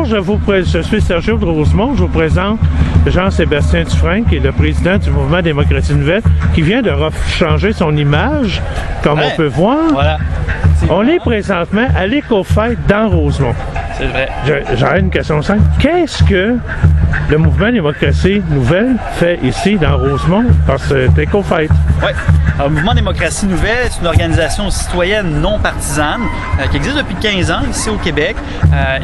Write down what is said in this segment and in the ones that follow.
Bonjour, je suis Sergio de Rosemont. Je vous présente Jean-Sébastien Dufresne, qui est le président du Mouvement Démocratie Nouvelle, qui vient de changer son image, comme on peut voir. Voilà. On est présentement à l'éco-fête dans Rosemont. C'est vrai. J'aurais une question simple. Qu'est-ce que le Mouvement Démocratie Nouvelle fait ici dans Rosemont par cette éco-fête? Oui. Alors, le Mouvement Démocratie Nouvelle, c'est une organisation citoyenne non partisane qui existe depuis 15 ans ici au Québec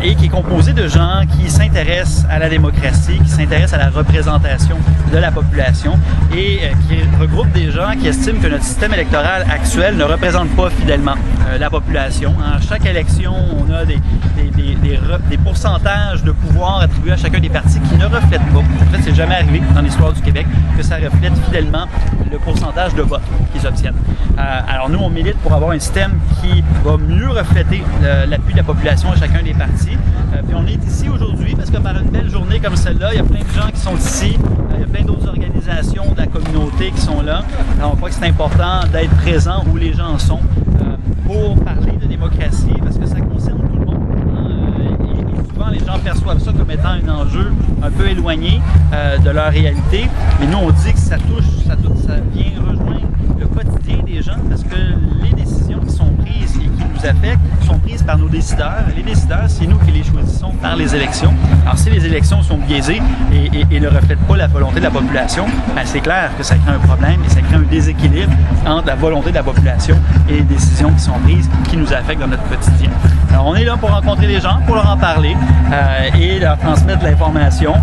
et qui est composée de gens qui s'intéressent à la démocratie, qui s'intéressent à la représentation de la population et qui regroupe des gens qui estiment que notre système électoral actuel ne représente pas fidèlement la population. À chaque élection, on a des pourcentages de pouvoir attribués à chacun des partis qui ne reflètent pas. En fait, c'est jamais arrivé dans l'histoire du Québec que ça reflète fidèlement le pourcentage de votes qu'ils obtiennent. Alors nous, on milite pour avoir un système qui va mieux refléter l'appui de la population à chacun des partis. Puis on est ici aujourd'hui parce que par une belle journée comme celle-là, il y a plein de gens qui sont ici, il y a plein d'autres organisations de la communauté qui sont là. Alors on croit que c'est important d'être présent où les gens sont pour parler de démocratie parce que ça concerne tout le monde. Et souvent, les gens perçoivent ça comme étant un enjeu un peu éloigné de leur réalité. Mais nous, on dit que ça vient rejoindre le quotidien des gens parce que les décisions qui sont prises et qui nous affectent sont prises par nos décideurs. Les décideurs, c'est nous qui les choisissons par les élections. Alors, si les élections sont biaisées et ne reflètent pas la volonté de la population, ben, c'est clair que ça crée un problème et ça crée un déséquilibre entre la volonté de la population et les décisions qui sont prises qui nous affectent dans notre quotidien. Alors, on est là pour rencontrer les gens, pour leur en parler et leur transmettre de l'information.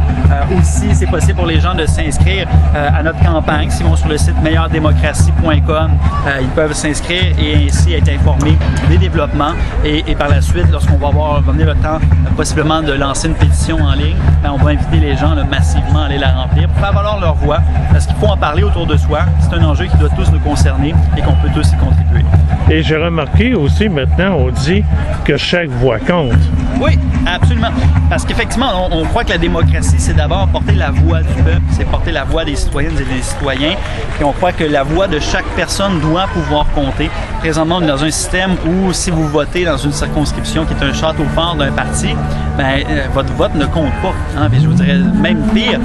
Aussi, c'est possible pour les gens de s'inscrire à notre campagne. S'ils vont sur le site meilleurdémocratie.com, ils peuvent s'inscrire et ainsi être informés des développements. Et par la suite, lorsqu'on va venir le temps possiblement de lancer une pétition en ligne, ben, on va inviter les gens massivement à aller la remplir pour faire valoir leur voix, parce qu'il faut en parler autour de soi. C'est un enjeu qui doit tous nous concerner et qu'on peut tous y contribuer. Et j'ai remarqué aussi, maintenant, on dit que chaque voix compte. Oui, absolument. Parce qu'effectivement, on croit que la démocratie, c'est d'abord porter la voix du peuple, c'est porter la voix des citoyennes et des citoyens. Et on croit que la voix de chaque personne doit pouvoir compter. Présentement, on est dans un système où si vous votez dans une circonscription qui est un château fort d'un parti, ben, votre vote ne compte pas. Hein? Puis je vous dirais même pire,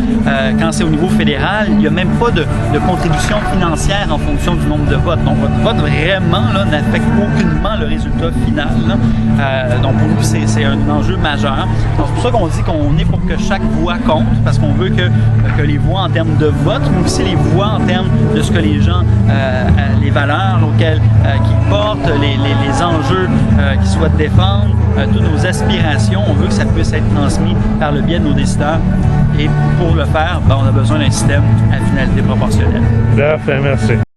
quand c'est au niveau fédéral, il n'y a même pas de contribution financière en fonction du nombre de votes. Donc votre vote vraiment n'affecte aucunement le résultat final. Donc pour nous, c'est un enjeu majeur. Donc c'est pour ça qu'on dit qu'on est pour que chaque voix compte, parce qu'on veut que les voix en termes de vote, mais aussi les voix en termes de ce que les gens, les valeurs auxquelles qu'ils portent, les enjeux qu'ils souhaitent défendre, toutes nos aspirations, on veut que ça puisse être transmis par le biais de nos décideurs. Et pour le faire, ben, on a besoin d'un système à finalité proportionnelle. Parfait, merci.